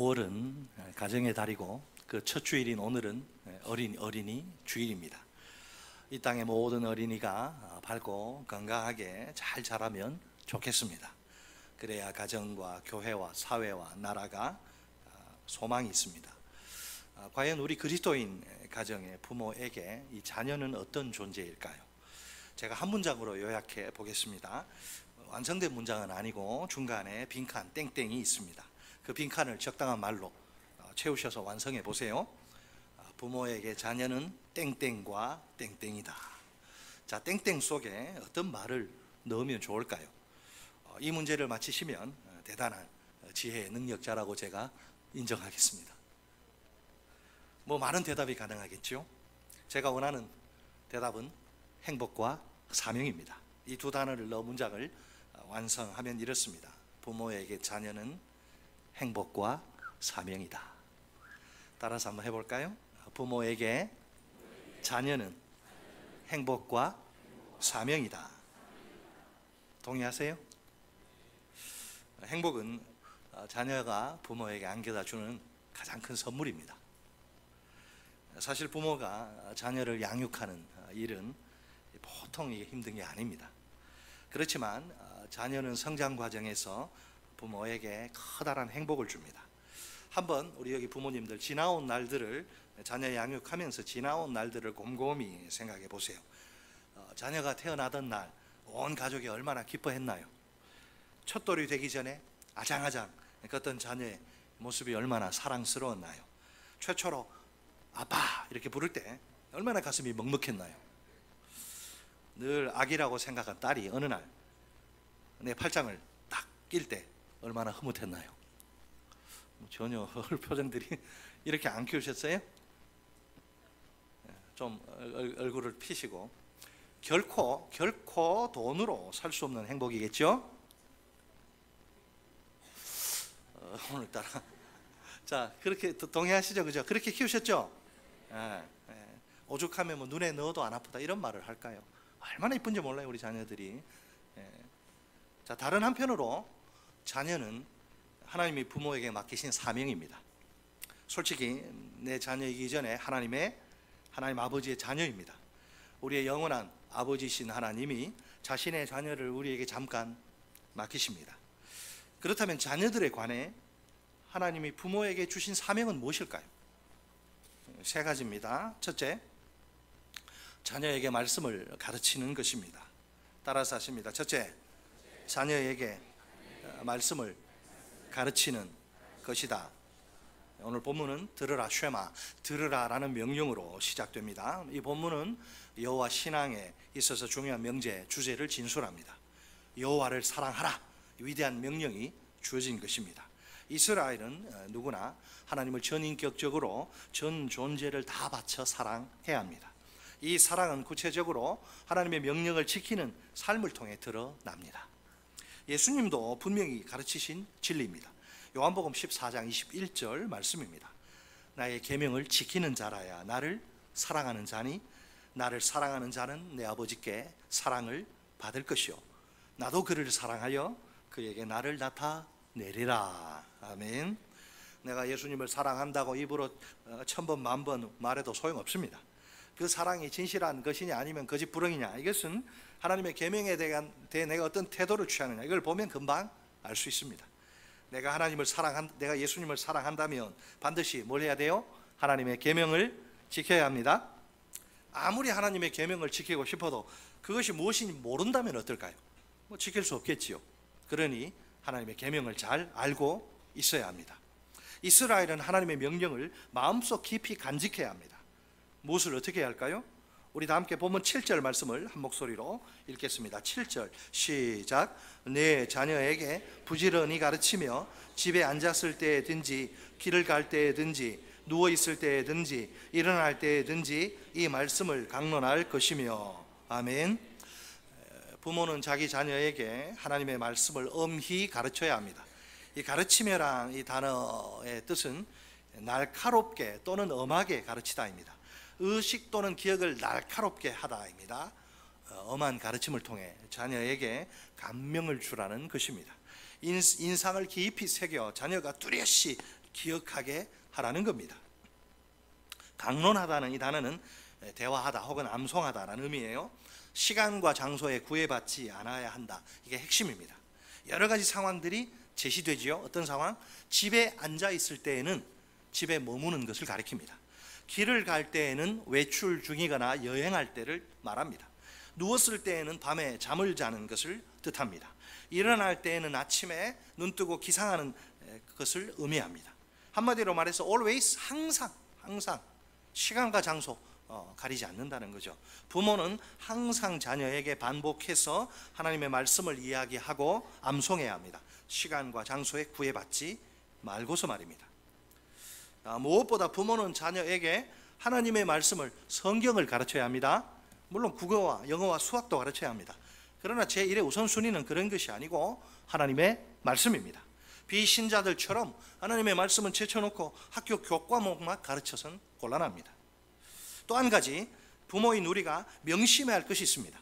5월은 가정의 달이고 그 첫 주일인 오늘은 어린이 주일입니다. 이 땅의 모든 어린이가 밝고 건강하게 잘 자라면 좋겠습니다. 그래야 가정과 교회와 사회와 나라가 소망이 있습니다. 과연 우리 그리스도인 가정의 부모에게 이 자녀는 어떤 존재일까요? 제가 한 문장으로 요약해 보겠습니다. 완성된 문장은 아니고 중간에 빈칸 땡땡이 있습니다. 그 빈칸을 적당한 말로 채우셔서 완성해 보세요. 부모에게 자녀는 땡땡과 땡땡이다. 자, 땡땡 속에 어떤 말을 넣으면 좋을까요? 이 문제를 맞히시면 대단한 지혜의 능력자라고 제가 인정하겠습니다. 많은 대답이 가능하겠죠. 제가 원하는 대답은 행복과 사명입니다. 이 두 단어를 넣어 문장을 완성하면 이렇습니다. 부모에게 자녀는 행복과 사명이다. 따라서 한번 해볼까요? 부모에게 자녀는 행복과 사명이다. 동의하세요? 행복은 자녀가 부모에게 안겨다 주는 가장 큰 선물입니다. 사실 부모가 자녀를 양육하는 일은 보통 힘든 게 아닙니다. 그렇지만 자녀는 성장 과정에서 부모에게 커다란 행복을 줍니다. 한번 우리 여기 부모님들 지나온 날들을 자녀 양육하면서 지나온 날들을 곰곰이 생각해 보세요. 자녀가 태어나던 날 온 가족이 얼마나 기뻐했나요? 첫돌이 되기 전에 아장아장 걷던 자녀의 모습이 얼마나 사랑스러웠나요? 최초로 아빠 이렇게 부를 때 얼마나 가슴이 먹먹했나요? 늘 아기라고 생각한 딸이 어느 날 내 팔짱을 딱 낄 때 얼마나 흐뭇했나요? 전혀 표정들이 이렇게 안 키우셨어요? 좀 얼굴을 피시고 결코 돈으로 살 수 없는 행복이겠죠? 오늘따라 자, 그렇게 동의하시죠? 그죠? 그렇게 키우셨죠? 오죽하면 눈에 넣어도 안 아프다 이런 말을 할까요? 얼마나 이쁜지 몰라요 우리 자녀들이. 자, 다른 한편으로 자녀는 하나님이 부모에게 맡기신 사명입니다. 솔직히 내 자녀이기 전에 하나님 아버지의 자녀입니다. 우리의 영원한 아버지신 하나님이 자신의 자녀를 우리에게 잠깐 맡기십니다. 그렇다면 자녀들에 관해 하나님이 부모에게 주신 사명은 무엇일까요? 세 가지입니다. 첫째, 자녀에게 말씀을 가르치는 것입니다. 따라서 하십니다. 첫째, 자녀에게 말씀을 가르치는 것이다. 오늘 본문은 들으라 쉐마, 들으라라는 명령으로 시작됩니다. 이 본문은 여호와 신앙에 있어서 중요한 명제, 주제를 진술합니다. 여호와를 사랑하라, 위대한 명령이 주어진 것입니다. 이스라엘은 누구나 하나님을 전인격적으로 전 존재를 다 바쳐 사랑해야 합니다. 이 사랑은 구체적으로 하나님의 명령을 지키는 삶을 통해 드러납니다. 예수님도 분명히 가르치신 진리입니다. 요한복음 14장 21절 말씀입니다. 나의 계명을 지키는 자라야 나를 사랑하는 자니 나를 사랑하는 자는 내 아버지께 사랑을 받을 것이요 나도 그를 사랑하여 그에게 나를 나타내리라. 아멘. 내가 예수님을 사랑한다고 입으로 1000번 만번 말해도 소용없습니다. 그 사랑이 진실한 것이냐 아니면 거짓부렁이냐, 이것은 하나님의 계명에 대해 내가 어떤 태도를 취하느냐, 이걸 보면 금방 알 수 있습니다. 내가 예수님을 사랑한다면 반드시 뭘 해야 돼요? 하나님의 계명을 지켜야 합니다. 아무리 하나님의 계명을 지키고 싶어도 그것이 무엇인지 모른다면 어떨까요? 지킬 수 없겠지요. 그러니 하나님의 계명을 잘 알고 있어야 합니다. 이스라엘은 하나님의 명령을 마음속 깊이 간직해야 합니다. 무엇을 어떻게 해야 할까요? 우리 다 함께 본문 7절 말씀을 한 목소리로 읽겠습니다. 7절 시작. 내 자녀에게 부지런히 가르치며 집에 앉았을 때든지 길을 갈 때든지 누워 있을 때든지 일어날 때든지 이 말씀을 강론할 것이며. 아멘. 부모는 자기 자녀에게 하나님의 말씀을 엄히 가르쳐야 합니다. 이 가르치며란 이 단어의 뜻은 날카롭게 또는 엄하게 가르치다입니다. 의식 또는 기억을 날카롭게 하다입니다. 엄한 가르침을 통해 자녀에게 감명을 주라는 것입니다. 인상을 깊이 새겨 자녀가 뚜렷이 기억하게 하라는 겁니다. 강론하다는 이 단어는 대화하다 혹은 암송하다라는 의미예요. 시간과 장소에 구애받지 않아야 한다. 이게 핵심입니다. 여러 가지 상황들이 제시되지요. 어떤 상황? 집에 앉아 있을 때에는 집에 머무는 것을 가리킵니다. 길을 갈 때에는 외출 중이거나 여행할 때를 말합니다. 누웠을 때에는 밤에 잠을 자는 것을 뜻합니다. 일어날 때에는 아침에 눈 뜨고 기상하는 것을 의미합니다. 한마디로 말해서 always, 항상 시간과 장소 가리지 않는다는 거죠. 부모는 항상 자녀에게 반복해서 하나님의 말씀을 이야기하고 암송해야 합니다. 시간과 장소에 구애받지 말고서 말입니다. 무엇보다 부모는 자녀에게 하나님의 말씀을, 성경을 가르쳐야 합니다. 물론 국어와 영어와 수학도 가르쳐야 합니다. 그러나 제1의 우선순위는 그런 것이 아니고 하나님의 말씀입니다. 비신자들처럼 하나님의 말씀은 제쳐놓고 학교 교과목만 가르쳐서는 곤란합니다. 또 한 가지 부모인 우리가 명심해야 할 것이 있습니다.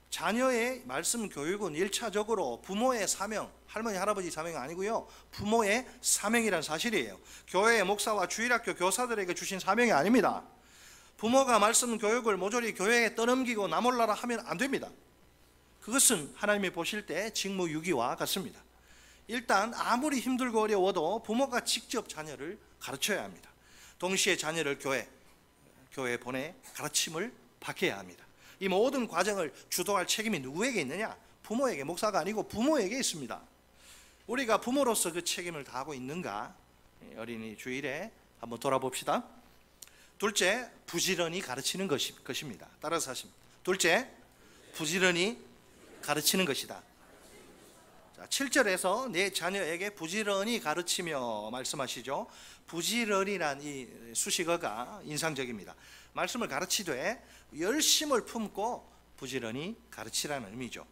자녀의 말씀 교육은 1차적으로 부모의 사명, 할머니 할아버지 사명이 아니고요, 부모의 사명이라는 사실이에요. 교회의 목사와 주일학교 교사들에게 주신 사명이 아닙니다. 부모가 말씀 교육을 모조리 교회에 떠넘기고 나 몰라라 하면 안 됩니다. 그것은 하나님이 보실 때 직무유기와 같습니다. 일단 아무리 힘들고 어려워도 부모가 직접 자녀를 가르쳐야 합니다. 동시에 자녀를 교회에 보내 가르침을 받게 합니다. 이 모든 과정을 주도할 책임이 누구에게 있느냐? 부모에게, 목사가 아니고 부모에게 있습니다. 우리가 부모로서 그 책임을 다하고 있는가? 어린이 주일에 한번 돌아봅시다. 둘째, 부지런히 가르치는 것입니다. 따라서 하십니다. 둘째, 부지런히 가르치는 것이다. 자, 7절에서 내 자녀에게 부지런히 가르치며 말씀하시죠. 부지런이란 이 수식어가 인상적입니다. 말씀을 가르치되 열심을 품고 부지런히 가르치라는 의미죠.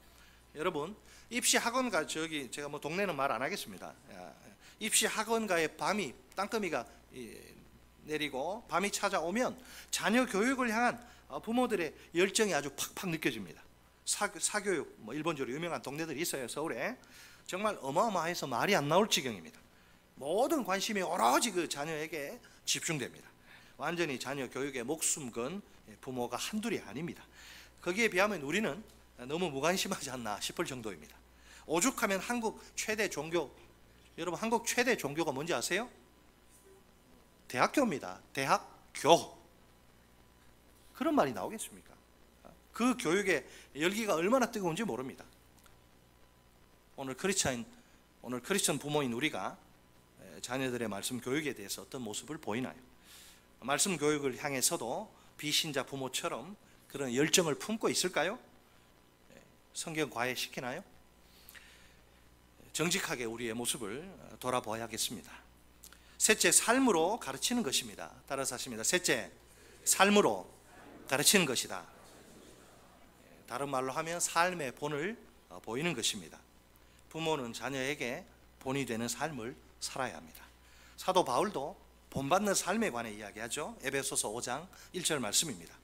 여러분, 입시 학원가, 제가 뭐 동네는 말 안 하겠습니다. 입시 학원가에 밤이 땅거미가 내리고 밤이 찾아오면 자녀 교육을 향한 부모들의 열정이 아주 팍팍 느껴집니다. 사교육, 뭐 일본적으로 유명한 동네들이 있어요. 서울에 정말 어마어마해서 말이 안 나올 지경입니다. 모든 관심이 오로지 그 자녀에게 집중됩니다. 완전히 자녀 교육에 목숨 건 부모가 한둘이 아닙니다. 거기에 비하면 우리는 너무 무관심하지 않나 싶을 정도입니다. 오죽하면 한국 최대 종교, 여러분 한국 최대 종교가 뭔지 아세요? 대학교입니다. 대학교. 그런 말이 나오겠습니까? 그 교육의 열기가 얼마나 뜨거운지 모릅니다. 오늘 크리스천 부모인 우리가 자녀들의 말씀 교육에 대해서 어떤 모습을 보이나요? 말씀 교육을 향해서도 비신자 부모처럼 그런 열정을 품고 있을까요? 성경 과외시키나요? 정직하게 우리의 모습을 돌아보아야겠습니다. 셋째, 삶으로 가르치는 것입니다. 따라서 하십니다. 셋째, 삶으로 가르치는 것이다. 다른 말로 하면 삶의 본을 보이는 것입니다. 부모는 자녀에게 본이 되는 삶을 살아야 합니다. 사도 바울도 본받는 삶에 관해 이야기하죠. 에베소서 5장 1절 말씀입니다.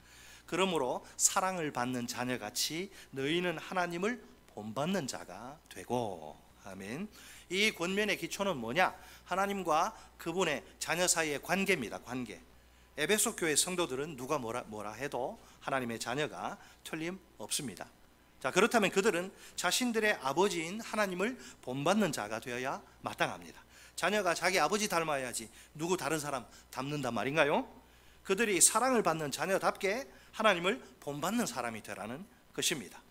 그러므로 사랑을 받는 자녀같이 너희는 하나님을 본받는 자가 되고. 아멘. 이 권면의 기초는 뭐냐? 하나님과 그분의 자녀 사이의 관계입니다. 관계. 에베소 교회 성도들은 누가 뭐라 해도 하나님의 자녀가 틀림없습니다. 자, 그렇다면 그들은 자신들의 아버지인 하나님을 본받는 자가 되어야 마땅합니다. 자녀가 자기 아버지 닮아야지 누구 다른 사람 닮는단 말인가요? 그들이 사랑을 받는 자녀답게 하나님을 본받는 사람이 되라는 것입니다.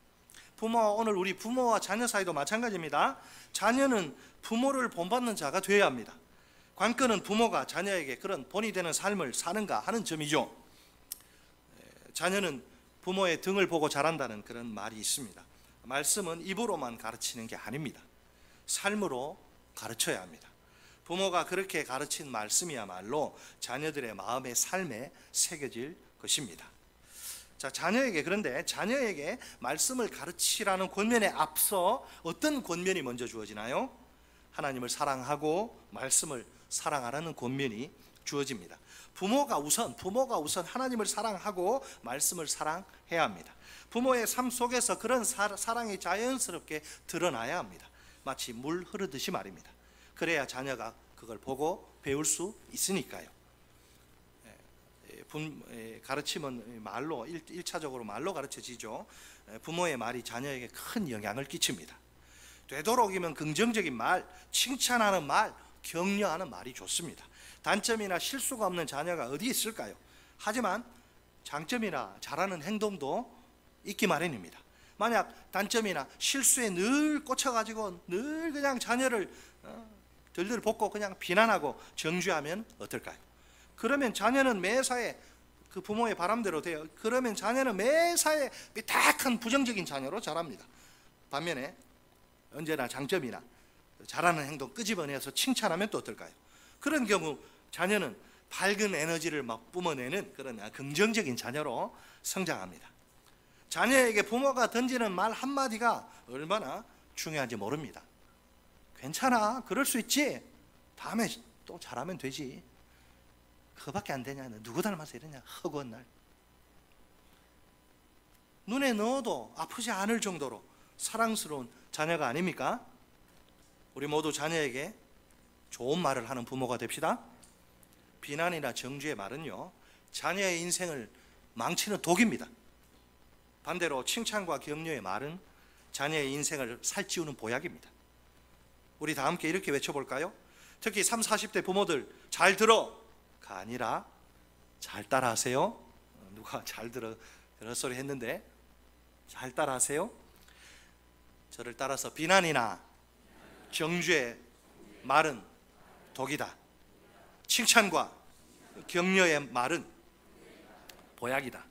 오늘 우리 부모와 자녀 사이도 마찬가지입니다. 자녀는 부모를 본받는 자가 되어야 합니다. 관건은 부모가 자녀에게 그런 본이 되는 삶을 사는가 하는 점이죠. 자녀는 부모의 등을 보고 자란다는 그런 말이 있습니다. 말씀은 입으로만 가르치는 게 아닙니다. 삶으로 가르쳐야 합니다. 부모가 그렇게 가르친 말씀이야말로 자녀들의 마음의 삶에 새겨질 것입니다. 자, 그런데 자녀에게 말씀을 가르치라는 권면에 앞서 어떤 권면이 먼저 주어지나요? 하나님을 사랑하고 말씀을 사랑하라는 권면이 주어집니다. 부모가 우선 하나님을 사랑하고 말씀을 사랑해야 합니다. 부모의 삶 속에서 그런 사랑이 자연스럽게 드러나야 합니다. 마치 물 흐르듯이 말입니다. 그래야 자녀가 그걸 보고 배울 수 있으니까요. 가르침은 말로, 1차적으로 말로 가르쳐지죠. 부모의 말이 자녀에게 큰 영향을 끼칩니다. 되도록이면 긍정적인 말, 칭찬하는 말, 격려하는 말이 좋습니다. 단점이나 실수가 없는 자녀가 어디 있을까요? 하지만 장점이나 잘하는 행동도 있기 마련입니다. 만약 단점이나 실수에 늘 꽂혀가지고 늘 그냥 자녀를 들들 볶고 그냥 비난하고 정죄하면 어떨까요? 그러면 자녀는 매사에 그 부모의 바람대로 돼요. 그러면 자녀는 매사에 삐딱한 부정적인 자녀로 자랍니다. 반면에 언제나 장점이나 잘하는 행동 끄집어내서 칭찬하면 또 어떨까요? 그런 경우 자녀는 밝은 에너지를 막 뿜어내는 그런 긍정적인 자녀로 성장합니다. 자녀에게 부모가 던지는 말 한마디가 얼마나 중요한지 모릅니다. 괜찮아, 그럴 수 있지, 다음에 또 잘하면 되지, 그거밖에 안 되냐, 너 누구 닮아서 이러냐, 허구한 날. 눈에 넣어도 아프지 않을 정도로 사랑스러운 자녀가 아닙니까? 우리 모두 자녀에게 좋은 말을 하는 부모가 됩시다. 비난이나 정죄의 말은요, 자녀의 인생을 망치는 독입니다. 반대로 칭찬과 격려의 말은 자녀의 인생을 살찌우는 보약입니다. 우리 다 함께 이렇게 외쳐볼까요? 특히 30, 40대 부모들, 잘 들어가 아니라 잘 따라하세요. 누가 잘 들어 그런 소리 했는데 잘 따라하세요. 저를 따라서 비난이나 정죄의 말은 독이다. 칭찬과 격려의 말은 보약이다.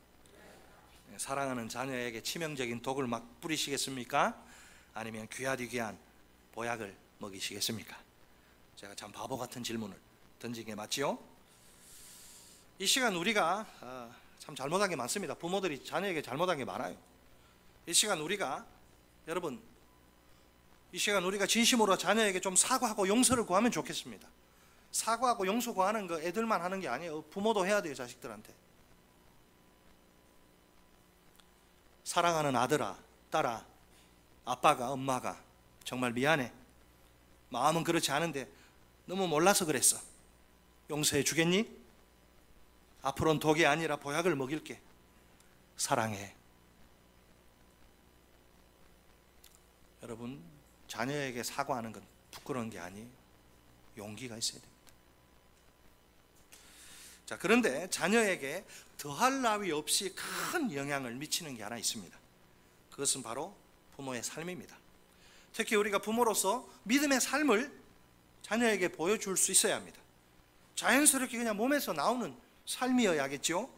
사랑하는 자녀에게 치명적인 독을 막 뿌리시겠습니까? 아니면 귀하디귀한 보약을 먹이시겠습니까? 제가 참 바보 같은 질문을 던진 게 맞지요? 이 시간 우리가 참 잘못한 게 많습니다. 부모들이 자녀에게 잘못한 게 많아요. 이 시간 우리가, 여러분, 이 시간 우리가 진심으로 자녀에게 좀 사과하고 용서를 구하면 좋겠습니다. 사과하고 용서 구하는 거 애들만 하는 게 아니에요. 부모도 해야 돼요. 자식들한테. 사랑하는 아들아, 딸아, 아빠가, 엄마가 정말 미안해. 마음은 그렇지 않은데 너무 몰라서 그랬어. 용서해 주겠니? 앞으로는 독이 아니라 보약을 먹일게. 사랑해. 여러분, 자녀에게 사과하는 건 부끄러운 게 아니에요. 용기가 있어야 됩니다. 자, 그런데 자녀에게 더할 나위 없이 큰 영향을 미치는 게 하나 있습니다. 그것은 바로 부모의 삶입니다. 특히 우리가 부모로서 믿음의 삶을 자녀에게 보여줄 수 있어야 합니다. 자연스럽게 그냥 몸에서 나오는 삶이어야겠죠.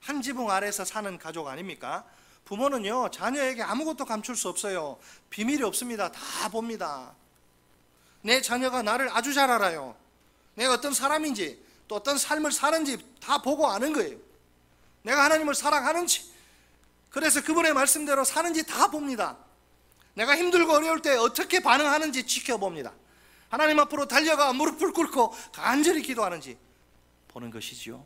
한 지붕 아래서 사는 가족 아닙니까? 부모는요, 자녀에게 아무것도 감출 수 없어요. 비밀이 없습니다. 다 봅니다. 내 자녀가 나를 아주 잘 알아요. 내가 어떤 사람인지, 또 어떤 삶을 사는지 다 보고 아는 거예요. 내가 하나님을 사랑하는지, 그래서 그분의 말씀대로 사는지 다 봅니다. 내가 힘들고 어려울 때 어떻게 반응하는지 지켜봅니다. 하나님 앞으로 달려가 무릎을 꿇고 간절히 기도하는지 보는 것이지요.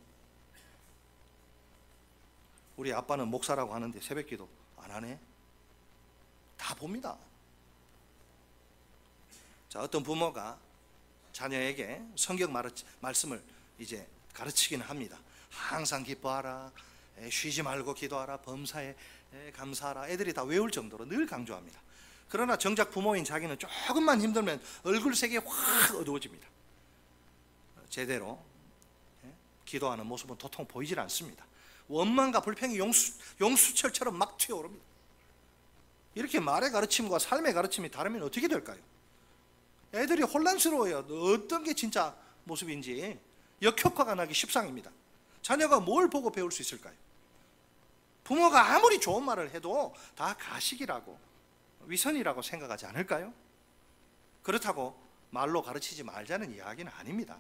우리 아빠는 목사라고 하는데 새벽기도 안 하네? 다 봅니다. 자, 어떤 부모가 자녀에게 성경 말씀을 이제 가르치기는 합니다. 항상 기뻐하라, 쉬지 말고 기도하라, 범사에 감사하라. 애들이 다 외울 정도로 늘 강조합니다. 그러나 정작 부모인 자기는 조금만 힘들면 얼굴색이 확 어두워집니다. 제대로 기도하는 모습은 도통 보이질 않습니다. 원망과 불평이 용수철처럼 막 튀어오릅니다. 이렇게 말의 가르침과 삶의 가르침이 다르면 어떻게 될까요? 애들이 혼란스러워요. 어떤 게 진짜 모습인지 역효과가 나기 십상입니다. 자녀가 뭘 보고 배울 수 있을까요? 부모가 아무리 좋은 말을 해도 다 가식이라고, 위선이라고 생각하지 않을까요? 그렇다고 말로 가르치지 말자는 이야기는 아닙니다.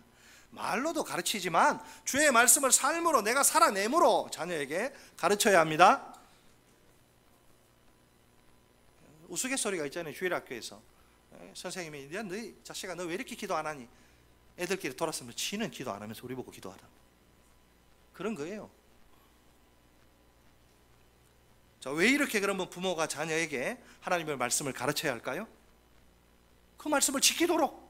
말로도 가르치지만 주의 말씀을 삶으로 내가 살아내므로 자녀에게 가르쳐야 합니다. 우스갯소리가 있잖아요. 주일학교에서 선생님이, 야, 너희 자식아, 너 왜 이렇게 기도 안 하니? 애들끼리 돌았으면 지는 기도 안 하면서 우리 보고 기도하라. 그런 거예요. 자, 왜 이렇게 그러면 부모가 자녀에게 하나님의 말씀을 가르쳐야 할까요? 그 말씀을 지키도록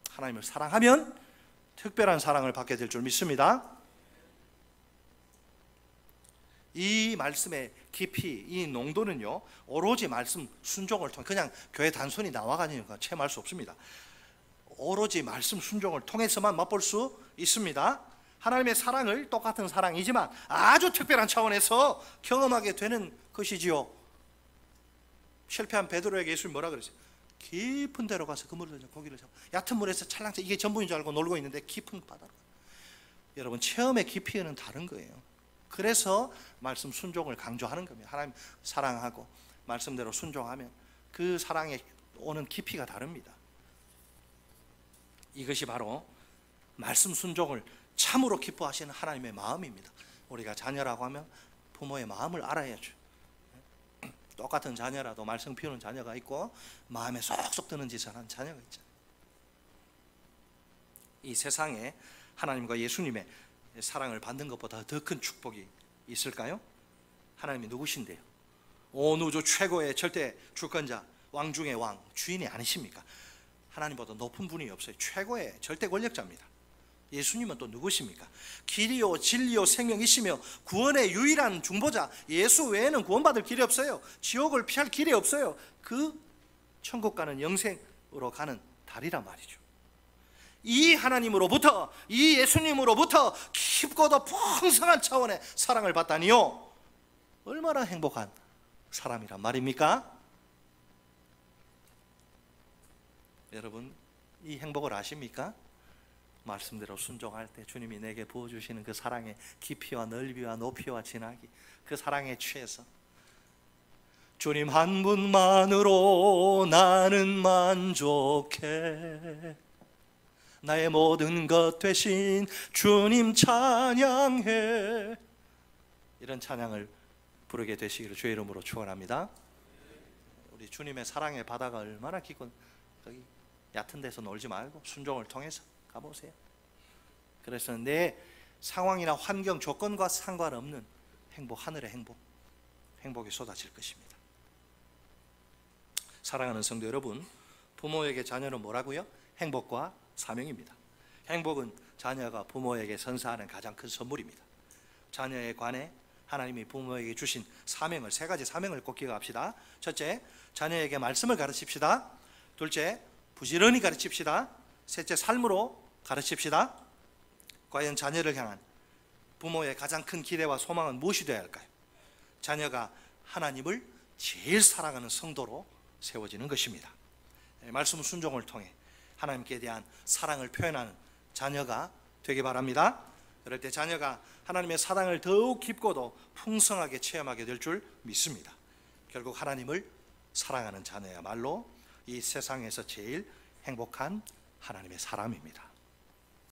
하나님을 사랑하면 특별한 사랑을 받게 될 줄 믿습니다. 이 말씀의 깊이, 이 농도는요, 오로지 말씀 순종을 통해, 그냥 교회 단순히 나와가니까 체험할 수 없습니다. 오로지 말씀 순종을 통해서만 맛볼 수 있습니다. 하나님의 사랑을 똑같은 사랑이지만 아주 특별한 차원에서 경험하게 되는 것이지요. 실패한 베드로에게 예수님이 뭐라 그랬어요? 깊은 데로 가서 그물을 던져 고기를 잡아. 얕은 물에서 찰랑찰랑, 이게 전부인 줄 알고 놀고 있는데 깊은 바다로. 여러분, 체험의 깊이는 다른 거예요. 그래서 말씀 순종을 강조하는 겁니다. 하나님 사랑하고 말씀대로 순종하면 그 사랑에 오는 깊이가 다릅니다. 이것이 바로 말씀 순종을 참으로 기뻐하시는 하나님의 마음입니다. 우리가 자녀라고 하면 부모의 마음을 알아야죠. 똑같은 자녀라도 말씀 피우는 자녀가 있고 마음에 쏙쏙 드는 짓을 하는 자녀가 있잖아요. 이 세상에 하나님과 예수님의 사랑을 받는 것보다 더 큰 축복이 있을까요? 하나님이 누구신데요? 온 우주 최고의 절대 주권자, 왕 중의 왕, 주인이 아니십니까? 하나님보다 높은 분이 없어요. 최고의 절대 권력자입니다. 예수님은 또 누구십니까? 길이요 진리요 생명이시며 구원의 유일한 중보자, 예수 외에는 구원받을 길이 없어요. 지옥을 피할 길이 없어요. 그 천국 가는 영생으로 가는 달이란 말이죠. 이 하나님으로부터, 이 예수님으로부터 깊고도 풍성한 차원의 사랑을 받다니요, 얼마나 행복한 사람이란 말입니까? 여러분, 이 행복을 아십니까? 말씀대로 순종할 때 주님이 내게 부어주시는 그 사랑의 깊이와 넓이와 높이와 진하기, 그 사랑에 취해서 주님 한 분만으로 나는 만족해, 나의 모든 것 되신 주님 찬양해, 이런 찬양을 부르게 되시기를 주의 이름으로 축원합니다. 우리 주님의 사랑의 바다가 얼마나 깊고, 거기 얕은 데서 놀지 말고 순종을 통해서 가보세요. 그래서 내 상황이나 환경 조건과 상관없는 행복, 하늘의 행복이 쏟아질 것입니다. 사랑하는 성도 여러분, 부모에게 자녀는 뭐라고요? 행복과 사명입니다. 행복은 자녀가 부모에게 선사하는 가장 큰 선물입니다. 자녀에 관해 하나님이 부모에게 주신 사명을, 세 가지 사명을 꼭 기억합시다. 첫째, 자녀에게 말씀을 가르칩시다. 둘째, 부지런히 가르칩시다. 셋째, 삶으로 가르칩시다. 과연 자녀를 향한 부모의 가장 큰 기대와 소망은 무엇이 되어야 할까요? 자녀가 하나님을 제일 사랑하는 성도로 세워지는 것입니다. 말씀 순종을 통해 하나님께 대한 사랑을 표현하는 자녀가 되기 바랍니다. 그럴 때 자녀가 하나님의 사랑을 더욱 깊고도 풍성하게 체험하게 될 줄 믿습니다. 결국 하나님을 사랑하는 자녀야말로 이 세상에서 제일 행복한 하나님의 사람입니다.